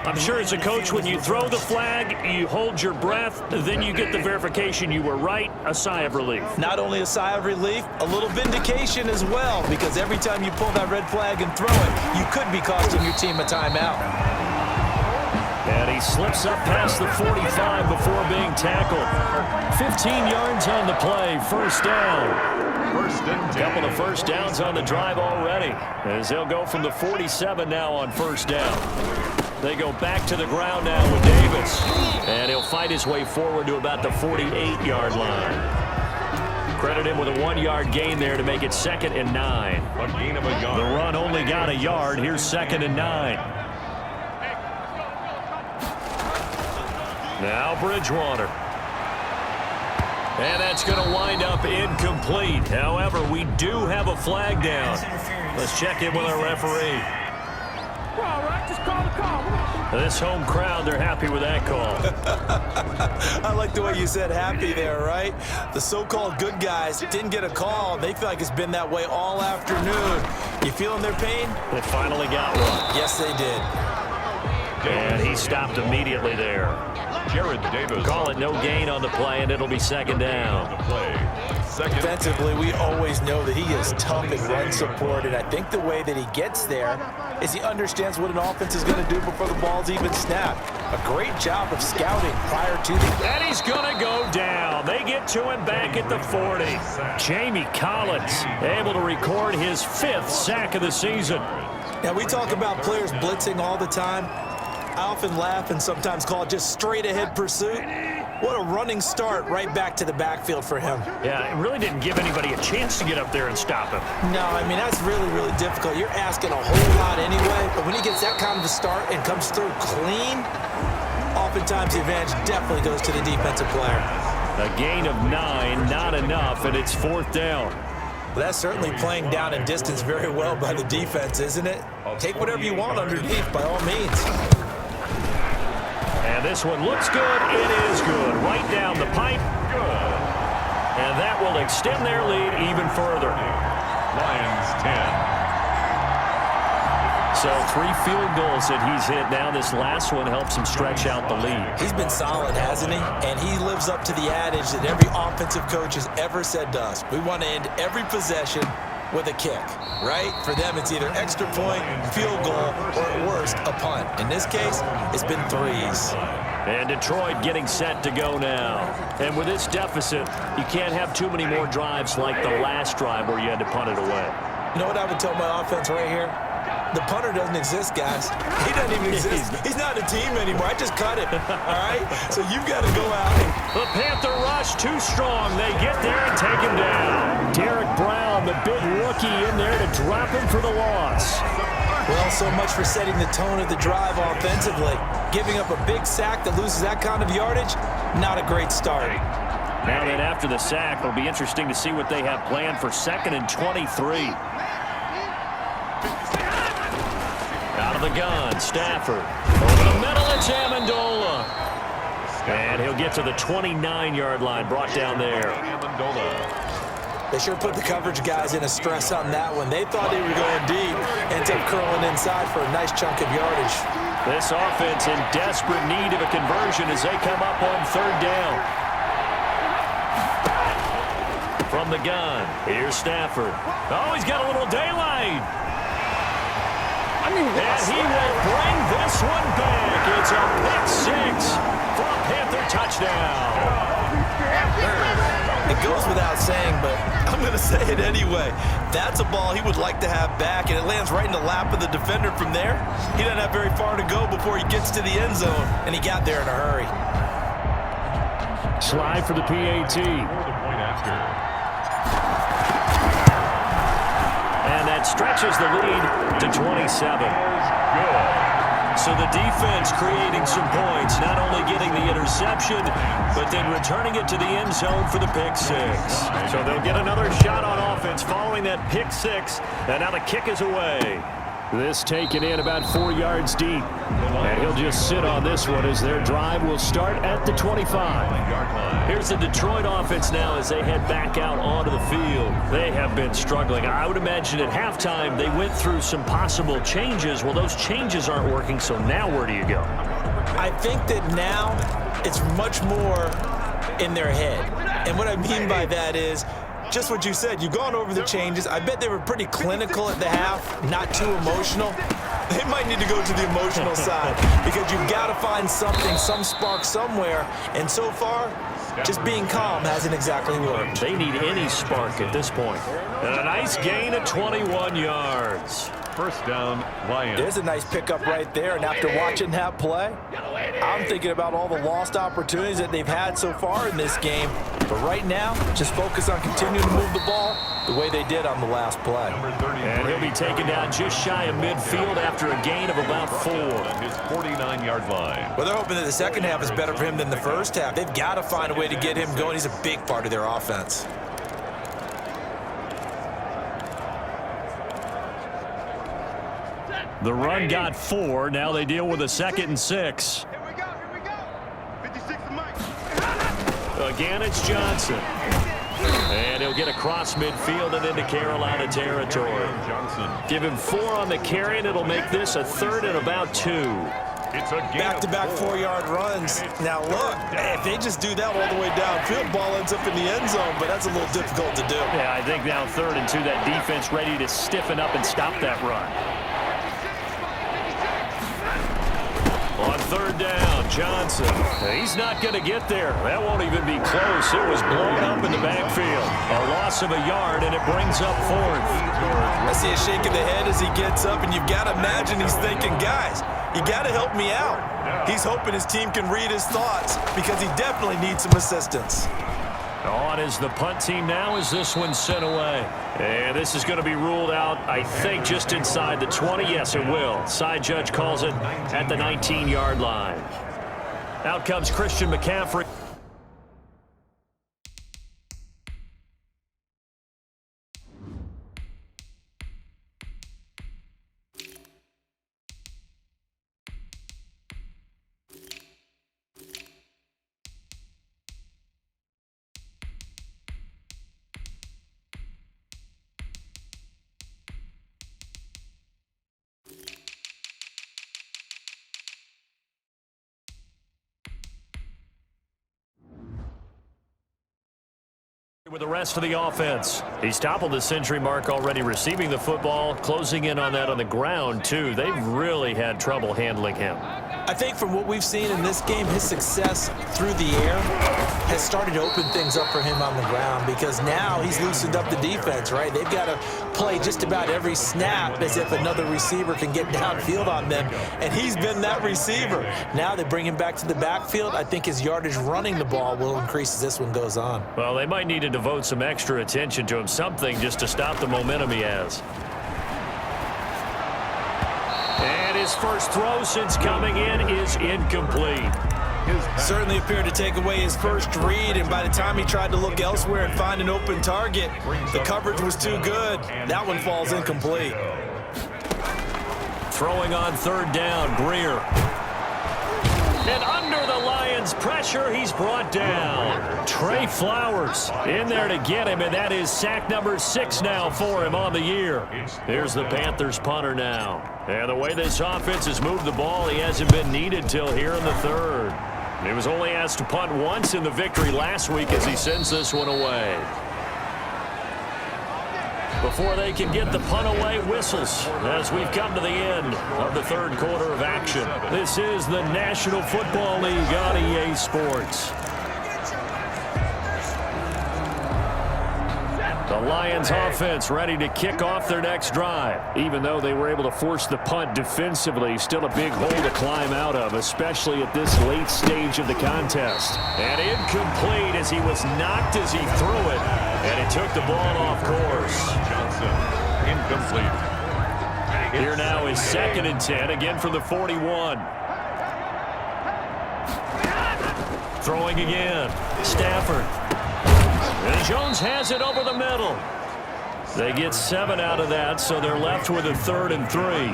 I'm sure as a coach, when you throw the flag, you hold your breath, then you get the verification you were right, a sigh of relief. Not only a sigh of relief, a little vindication as well, because every time you pull that red flag and throw it, you could be costing your team a timeout. And he slips up past the 45 before being tackled. 15 yards on the play, first down. A couple of first downs on the drive already, as they'll go from the 47 now on first down. They go back to the ground now with Davis. And he'll fight his way forward to about the 48-yard line. Credit him with a 1-yard gain there to make it 2nd and 9. A gain of a yard. The run only got a yard. Here's 2nd and 9. Now Bridgewater. And that's going to wind up incomplete. However, we do have a flag down. Let's check in with our referee. All right, just call the call. This home crowd, they're happy with that call. I like the way you said happy there, right? The so-called good guys didn't get a call. They feel like it's been that way all afternoon. You feeling their pain? They finally got one. Yes, they did. And he stopped immediately there. Jared Davis. Call it no gain on the play, and it'll be 2nd down. The play. Defensively, we always know that he is tough in run support, and I think the way that he gets there is he understands what an offense is going to do before the ball's even snapped. A great job of scouting prior to the... And he's going to go down. They get to him back at the 40. Jamie Collins able to record his 5th sack of the season. Now, we talk about players blitzing all the time. I often laugh and sometimes call it just straight-ahead pursuit. What a running start right back to the backfield for him. Yeah, it really didn't give anybody a chance to get up there and stop him. No, I mean, that's really, really difficult. You're asking a whole lot anyway, but when he gets that kind of a start and comes through clean, oftentimes the advantage definitely goes to the defensive player. A gain of 9, not enough, and it's 4th down. Well, that's certainly playing down and distance very well by the defense, isn't it? Take whatever you want underneath, by all means. And this one looks good. It is good. Right down the pipe. Good. And that will extend their lead even further. Lions 10. So 3 field goals that he's hit now. This last one helps him stretch out the lead. He's been solid, hasn't he? And he lives up to the adage that every offensive coach has ever said to us. We want to end every possession with a kick, right? For them, it's either extra point, field goal, or at worst, a punt. In this case, it's been 3s. And Detroit getting set to go now. And with this deficit, you can't have too many more drives like the last drive where you had to punt it away. You know what I would tell my offense right here? The punter doesn't exist, guys. He doesn't even exist. He's not a team anymore. I just cut it, all right? So you've got to go out and... The Panther rush too strong. They get there and take him down. Derek Brown, the big rookie, in there to drop him for the loss. Well, so much for setting the tone of the drive offensively. Giving up a big sack that loses that kind of yardage, not a great start. Now then, after the sack, it'll be interesting to see what they have planned for 2nd and 23. Out of the gun, Stafford. Over the middle, it's Amendola. And he'll get to the 29-yard line, brought down there. Amendola. They sure put the coverage guys in a stress on that one. They thought they were going deep, ends up curling inside for a nice chunk of yardage. This offense in desperate need of a conversion as they come up on third down. From the gun, here's Stafford. Oh, he's got a little daylight. And he will bring this one back. It's a pick six for a Panther touchdown. It goes without saying, but I'm going to say it anyway. That's a ball he would like to have back, and it lands right in the lap of the defender from there. He doesn't have very far to go before he gets to the end zone, and he got there in a hurry. Slide for the PAT. For the point after. And that stretches the lead to 27. Good. So the defense creating some points, not only getting the interception, but then returning it to the end zone for the pick six. So they'll get another shot on offense following that pick six, and now the kick is away. This taken in about 4 yards deep. And he'll just sit on this one as their drive will start at the 25. Here's the Detroit offense now as they head back out onto the field. They have been struggling. I would imagine at halftime they went through some possible changes. Well, those changes aren't working, so now where do you go? I think that now it's much more in their head. And what I mean by that is just what you said. You've gone over the changes. I bet they were pretty clinical at the half, not too emotional. They might need to go to the emotional side because you've got to find something, some spark somewhere. And so far, just being calm hasn't exactly worked. They need any spark at this point. And a nice gain of 21 yards. First down, Lions. There's a nice pickup right there, and after watching that play, I'm thinking about all the lost opportunities that they've had so far in this game. But right now, just focus on continuing to move the ball the way they did on the last play. And he'll be taken down just shy of midfield after a gain of about 4. His 49-yard line. Well, they're hoping that the second half is better for him than the first half. They've got to find a way to get him going. He's a big part of their offense. The run got 4. Now they deal with a 2nd and 6. Here we go. 56 to Mike. Again, it's Johnson. And he'll get across midfield and into Carolina territory. Johnson. Give him 4 on the carry, and it'll make this a 3rd and about 2. It's a Back-to-back 4-yard runs. Now, look, if they just do that all the way downfield, ball ends up in the end zone, but that's a little difficult to do. Yeah, I think now 3rd and 2, that defense ready to stiffen up and stop that run. On 3rd down, Johnson. He's not going to get there. That won't even be close. It was blown up in the backfield. A loss of a yard, and it brings up 4th. I see a shake of the head as he gets up, and you've got to imagine he's thinking, guys, you got to help me out. He's hoping his team can read his thoughts because he definitely needs some assistance. On is the punt team now as this one's sent away. And this is going to be ruled out, I think, just inside the 20. Yes, it will. Side judge calls it at the 19-yard line. Out comes Christian McCaffrey. With the rest of the offense. He's toppled the century mark already receiving the football, closing in on that on the ground, too. They've really had trouble handling him. I think from what we've seen in this game, his success through the air has started to open things up for him on the ground because now he's loosened up the defense, right? They've got to play just about every snap as if another receiver can get downfield on them, and he's been that receiver. Now they bring him back to the backfield. I think his yardage running the ball will increase as this one goes on. Well, they might need to devote some extra attention to him, something just to stop the momentum he has. And his first throw since coming in is incomplete. Certainly appeared to take away his first read, and by the time he tried to look elsewhere and find an open target, the coverage was too good. That one falls incomplete. Throwing on 3rd down, Greer. And under the Lions Lions pressure. He's brought down. Trey Flowers in there to get him, and that is sack number 6 now for him on the year. Here's the Panthers punter now. And the way this offense has moved the ball, he hasn't been needed till here in the third. He was only asked to punt once in the victory last week as he sends this one away. Before they can get the punt away, whistles as we've come to the end of the third quarter of action. This is the National Football League on EA Sports. The Lions offense ready to kick off their next drive. Even though they were able to force the punt defensively, still a big hole to climb out of, especially at this late stage of the contest. And incomplete as he was knocked as he threw it, and it took the ball off course. Johnson, incomplete. Here now is 2nd and 10, again from the 41. Throwing again. Stafford. And Jones has it over the middle. They get 7 out of that, so they're left with a 3rd and 3.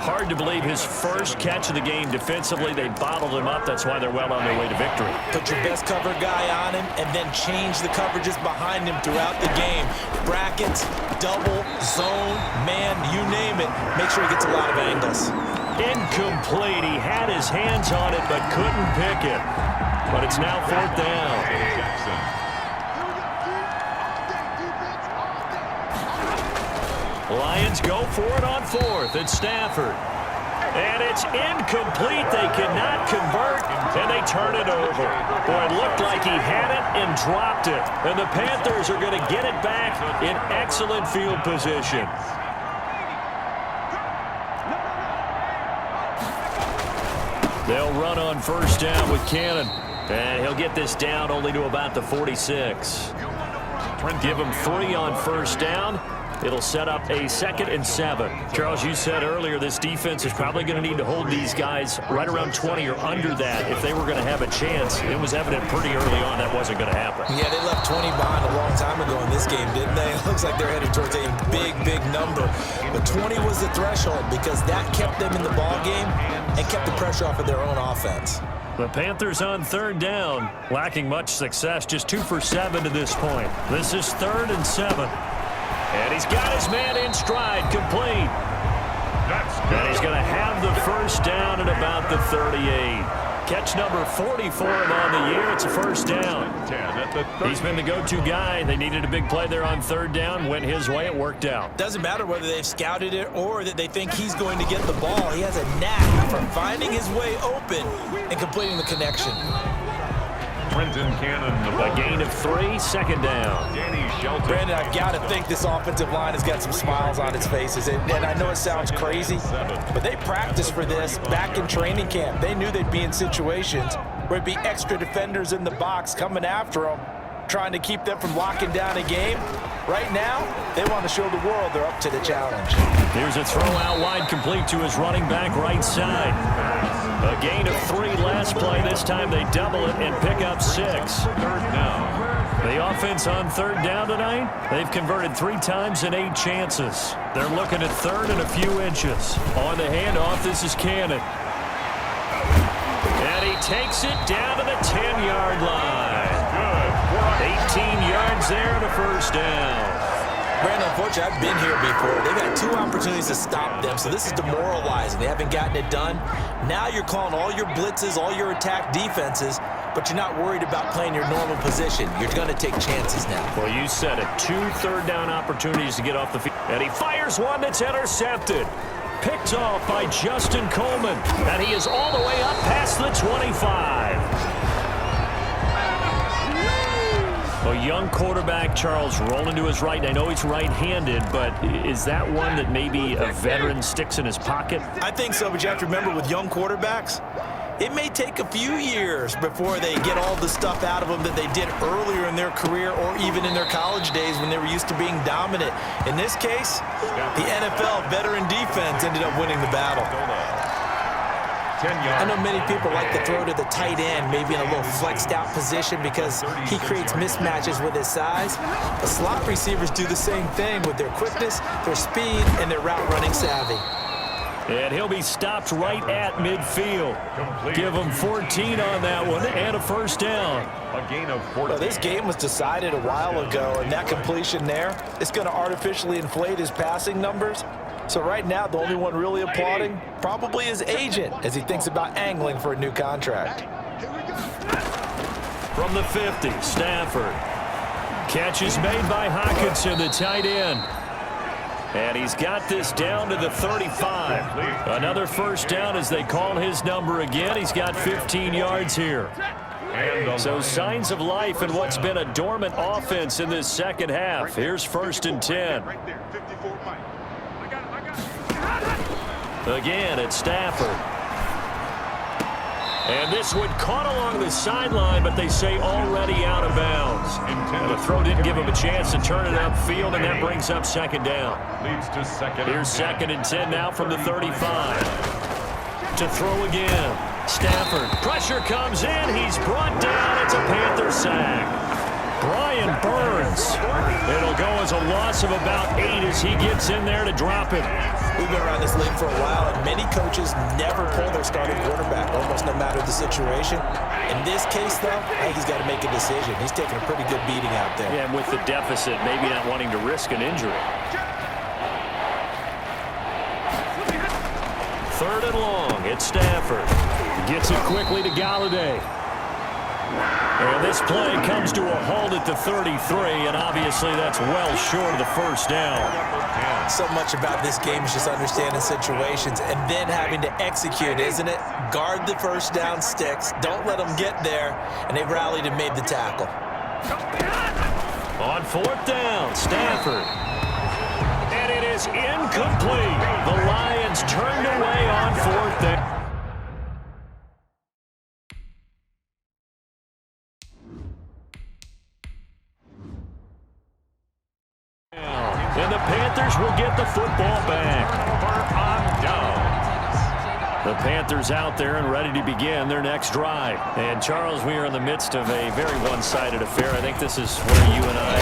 Hard to believe his first catch of the game defensively. They bottled him up. That's why they're well on their way to victory. Put your best cover guy on him and then change the coverages behind him throughout the game. Brackets, double, zone, man, you name it. Make sure he gets a lot of angles. Incomplete. He had his hands on it but couldn't pick it. But it's now 4th down. Jackson. Lions go for it on 4th. It's Stafford. And it's incomplete. They cannot convert, and they turn it over. Boy, it looked like he had it and dropped it. And the Panthers are going to get it back in excellent field position. They'll run on 1st down with Cannon. And he'll get this down only to about the 46. Give him 3 on 1st down. It'll set up a 2nd and 7. Charles, you said earlier this defense is probably going to need to hold these guys right around 20 or under that if they were going to have a chance. It was evident pretty early on that wasn't going to happen. Yeah, they left 20 behind a long time ago in this game, didn't they? It looks like they're headed towards a big, big number. But 20 was the threshold because that kept them in the ball game and kept the pressure off of their own offense. The Panthers on 3rd down, lacking much success, just 2 for 7 to this point. This is 3rd and 7. And he's got his man in stride, complete. And he's going to have the 1st down at about the 38. Catch number 40 for him on the year. It's a 1st down. He's been the go-to guy. They needed a big play there on 3rd down. Went his way. It worked out. Doesn't matter whether they've scouted it or that they think he's going to get the ball. He has a knack for finding his way open and completing the connection. Trenton Cannon, A gain of 3, 2nd down. Danny Shelton. Brandon, I've got to think this offensive line has got some smiles on its faces. And I know it sounds crazy, but they practiced for this back in training camp. They knew they'd be in situations where it'd be extra defenders in the box coming after them, trying to keep them from locking down a game. Right now, they want to show the world they're up to the challenge. Here's a throw out wide, complete to his running back right side. A gain of 3 last play. This time they double it and pick up 6. 3rd down. The offense on 3rd down tonight, they've converted 3 times in 8 chances. They're looking at 3rd and a few inches. On the handoff, this is Cannon. And he takes it down to the 10-yard line. 18 yards there and a 1st down. Brandon, unfortunately, I've been here before. They've had 2 opportunities to stop them, so this is demoralizing. They haven't gotten it done. Now you're calling all your blitzes, all your attack defenses, but you're not worried about playing your normal position. You're going to take chances now. Well, you said it. 2 3rd down opportunities to get off the field. And he fires one that's intercepted. Picked off by Justin Coleman. And he is all the way up past the 25. A young quarterback, Charles, rolling to his right. I know he's right-handed, but is that one that maybe a veteran sticks in his pocket? I think so, but you have to remember with young quarterbacks, it may take a few years before they get all the stuff out of them that they did earlier in their career or even in their college days when they were used to being dominant. In this case, the NFL veteran defense ended up winning the battle. I know many people like to throw to the tight end, maybe in a little flexed out position because he creates mismatches with his size. The slot receivers do the same thing with their quickness, their speed, and their route running savvy. And he'll be stopped right at midfield. Give him 14 on that one and a first down. A gain of 14. Well, this game was decided a while ago, and that completion there is going to artificially inflate his passing numbers. So right now, the only one really applauding probably his agent as he thinks about angling for a new contract. From the 50, Stafford. Catch is made by Hockenson, the tight end. And he's got this down to the 35. Another first down as they call his number again. He's got 15 yards here. So signs of life in what's been a dormant offense in this second half. Here's 1st and 10. Again, it's Stafford. And this one caught along the sideline, but they say already out of bounds. And the throw didn't give him a chance to turn it upfield, and that brings up 2nd down. Leads to 2nd. Here's 2nd and 10 now from the 35. To throw again. Stafford. Pressure comes in. He's brought down. It's a Panther sack. Brian Burns. It'll go as a loss of about 8 as he gets in there to drop it. We've been around this league for a while, and many coaches never pull their starting quarterback, almost no matter the situation. In this case, though, I think he's got to make a decision. He's taking a pretty good beating out there. Yeah, and with the deficit, maybe not wanting to risk an injury. 3rd and long. It's Stafford. Gets it quickly to Galladay. And this play comes to a halt at the 33, and obviously that's well short of the first down. So much about this game is just understanding situations and then having to execute, isn't it? Guard the first down sticks. Don't let them get there. And they rallied and made the tackle. On 4th down, Stafford. And it is incomplete. The Lions turned away on 4th down. And the Panthers will get the football back. The Panthers out there and ready to begin their next drive. And, Charles, we are in the midst of a very one-sided affair. I think this is where you and I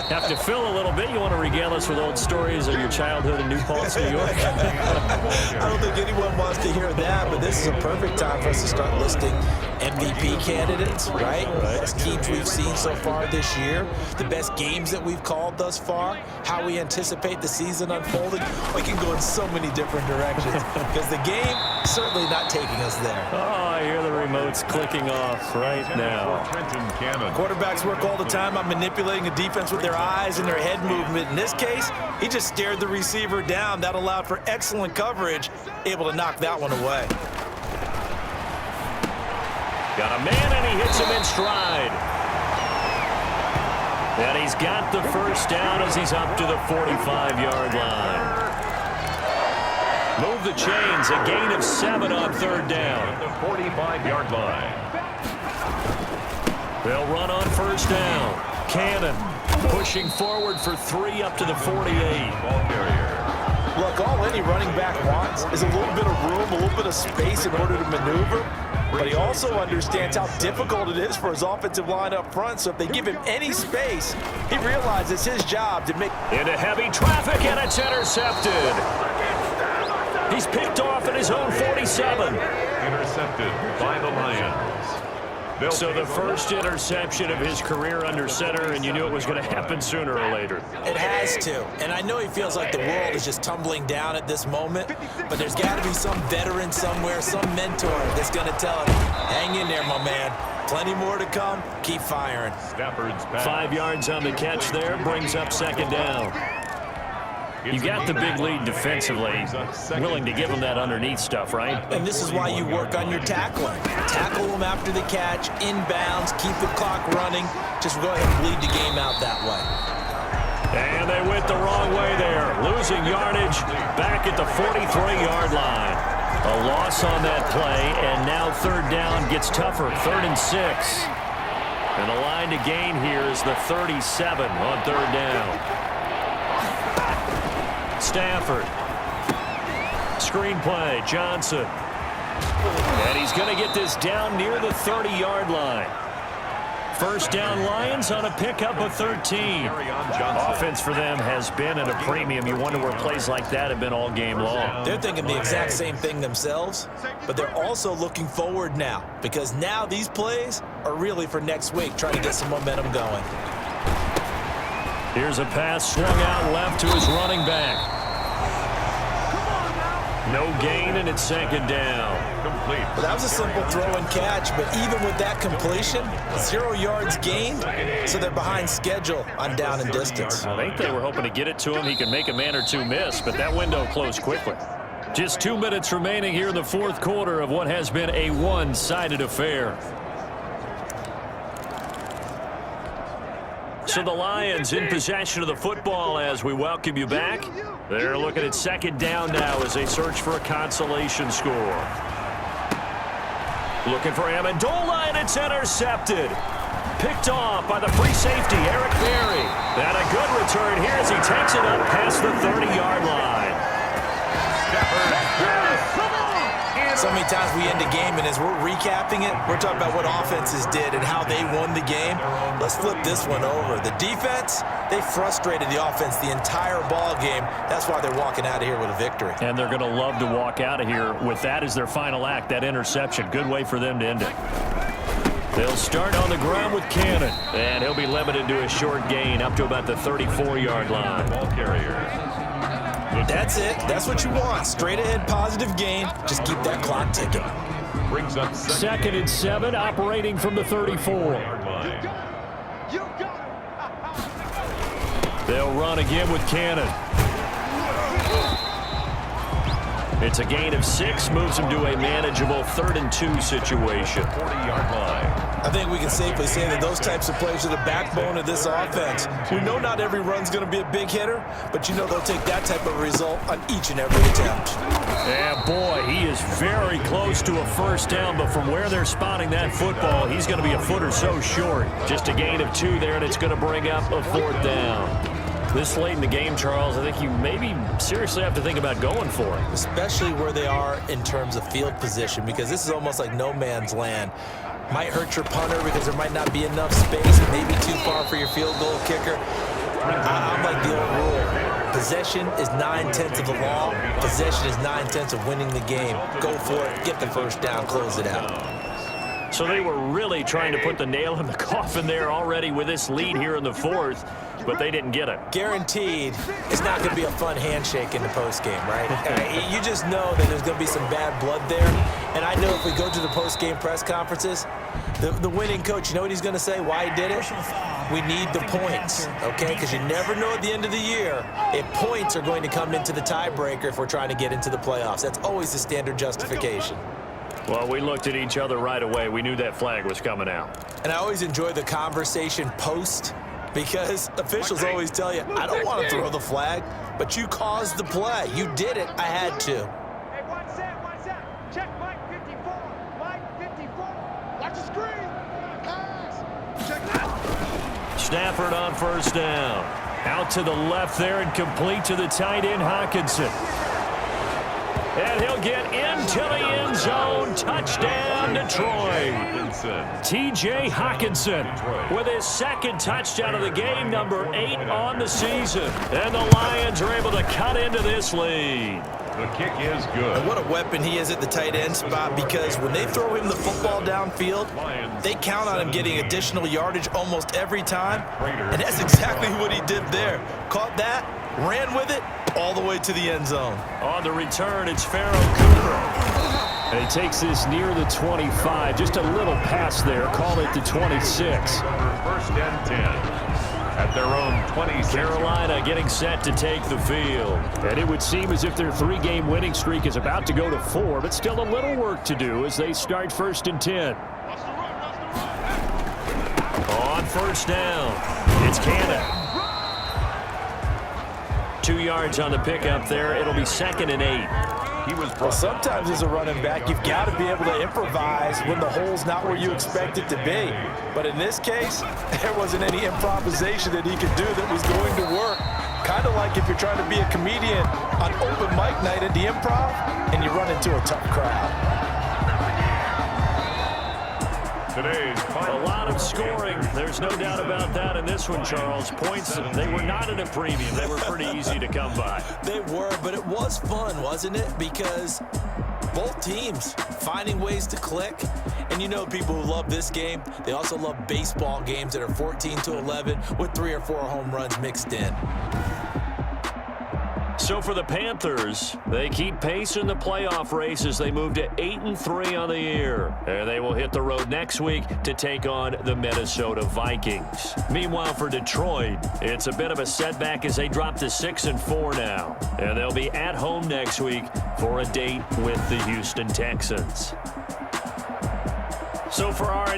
have to fill a little bit. You want to regale us with old stories of your childhood in New Paltz, New York? I don't think anyone wants to hear that, but this is a perfect time for us to start listing MVP candidates, right? Best teams we've seen so far this year, the best games that we've called thus far, how we anticipate the season unfolding. We can go in so many different directions because the game certainly not taking us there. Oh, I hear the remotes clicking off right now. Quarterbacks work all the time on manipulating a defense with their eyes and their head movement. In this case, he just stared the receiver down. That allowed for excellent coverage, able to knock that one away. Got a man, and he hits him in stride. And he's got the first down as he's up to the 45-yard line. Move the chains, a gain of 7 on 3rd down. The 45-yard line. They'll run on 1st down. Cannon pushing forward for 3 up to the 48. Ball carrier. Look, all any running back wants is a little bit of room, a little bit of space in order to maneuver. But he also understands how difficult it is for his offensive line up front. So if they give him any space, he realizes it's his job to make... Into heavy traffic, and it's intercepted. He's picked off at his own 47. Intercepted by the Lions. So the first interception of his career under center, and you knew it was going to happen sooner or later. It has to. And I know he feels like the world is just tumbling down at this moment, but there's got to be some veteran somewhere, some mentor that's going to tell him, hang in there, my man. Plenty more to come. Keep firing. Stafford's back. 5 yards on the catch there, brings up 2nd down. You got the big lead defensively, willing to give them that underneath stuff, right? And this is why you work on your tackling. Tackle them after the catch, inbounds, keep the clock running. Just go ahead and bleed the game out that way. And they went the wrong way there, losing yardage back at the 43-yard line. A loss on that play, and now 3rd down gets tougher, 3rd and 6. And the line to gain here is the 37 on 3rd down. Stafford. Screenplay, Johnson. And he's going to get this down near the 30-yard line. First down Lions on a pickup of 13. Offense for them has been at a premium. You wonder where plays like that have been all game long. They're thinking the exact same thing themselves, but they're also looking forward now because now these plays are really for next week, trying to get some momentum going. Here's a pass swung out left to his running back. No gain, and it's second down. Complete. Well, that was a simple throw and catch, but even with that completion, 0 yards gained, so they're behind schedule on down and distance. I think they were hoping to get it to him. He can make a man or two miss, but that window closed quickly. Just 2 minutes remaining here in the fourth quarter of what has been a one-sided affair. So the Lions in possession of the football as we welcome you back. They're looking at second down now as they search for a consolation score. Looking for Amendola, and it's intercepted. Picked off by the free safety, Eric Berry. And a good return here as he takes it up past the 30-yard line. So many times we end a game, and as we're recapping it, we're talking about what offenses did and how they won the game. Let's flip this one over. The defense, they frustrated the offense the entire ball game. That's why they're walking out of here with a victory. And they're going to love to walk out of here with that as their final act, that interception. Good way for them to end it. They'll start on the ground with Cannon, and he'll be limited to a short gain up to about the 34-yard line. Ball carrier. That's it. That's what you want. Straight ahead positive gain. Just keep that clock ticking. Brings up Second and 7, operating from the 34. They'll run again with Cannon. It's a gain of 6, moves him to a manageable 3rd and 2 situation. 40-yard line. I think we can safely say that those types of plays are the backbone of this offense. We know not every run's going to be a big hitter, but you know they'll take that type of result on each and every attempt. Yeah, boy, he is very close to a first down, but from where they're spotting that football, he's going to be a foot or so short. Just a gain of 2 there, and it's going to bring up a 4th down. This late in the game, Charles, I think you maybe seriously have to think about going for it. Especially where they are in terms of field position, because this is almost like no man's land. Might hurt your punter because there might not be enough space, maybe too far for your field goal kicker. I'm like the old rule. Possession is 9/10 of the law. Possession is 9/10 of winning the game. Go for it, get the first down, close it out. So they were really trying to put the nail in the coffin there already with this lead here in the 4th, but they didn't get it. Guaranteed, it's not going to be a fun handshake in the postgame, right? You just know that there's going to be some bad blood there. And I know if we go to the postgame press conferences, the winning coach, you know what he's going to say, why he did it? We need the points, okay? Because you never know at the end of the year if points are going to come into the tiebreaker if we're trying to get into the playoffs. That's always the standard justification. Well, we looked at each other right away. We knew that flag was coming out. And I always enjoy the conversation post because officials always tell you, I don't want to throw the flag, but you caused the play. You did it. I had to. Hey, what's that? Check Mike 54. Mike 54. Watch the screen. Pass. Check that. Stafford on first down. Out to the left there and complete to the tight end, Hockenson. And he'll get into the end zone. Touchdown, Detroit. T.J. Hockenson with his 2nd touchdown of the game, number 8 on the season. And the Lions are able to cut into this lead. The kick is good. And what a weapon he is at the tight end spot, because when they throw him the football downfield, they count on him getting additional yardage almost every time. And that's exactly what he did there. Caught that, ran with it, all the way to the end zone. On the return, it's Pharaoh Cooper. And he takes this near the 25. Just a little pass there. Call it the 26. First and 10. At their own 26. Carolina getting set to take the field. And it would seem as if their 3-game winning streak is about to go to 4, but still a little work to do as they start first and 10. On first down, it's Cannon. 2 yards on the pickup there. It'll be 2nd and 8. Well, sometimes as a running back, you've got to be able to improvise when the hole's not where you expect it to be. But in this case, there wasn't any improvisation that he could do that was going to work. Kind of like if you're trying to be a comedian on open mic night at the Improv and you run into a tough crowd. today's A final. lot of scoring. There's no doubt about that in this one, Charles. Points, they were not at a premium. They were pretty easy to come by. They were, but it was fun, wasn't it? Because both teams finding ways to click. And you know people who love this game, they also love baseball games that are 14-11 with 3 or 4 home runs mixed in. So for the Panthers, they keep pace in the playoff race as they move to 8-3 on the year. And they will hit the road next week to take on the Minnesota Vikings. Meanwhile, for Detroit, it's a bit of a setback as they drop to 6-4 now. And they'll be at home next week for a date with the Houston Texans. So for our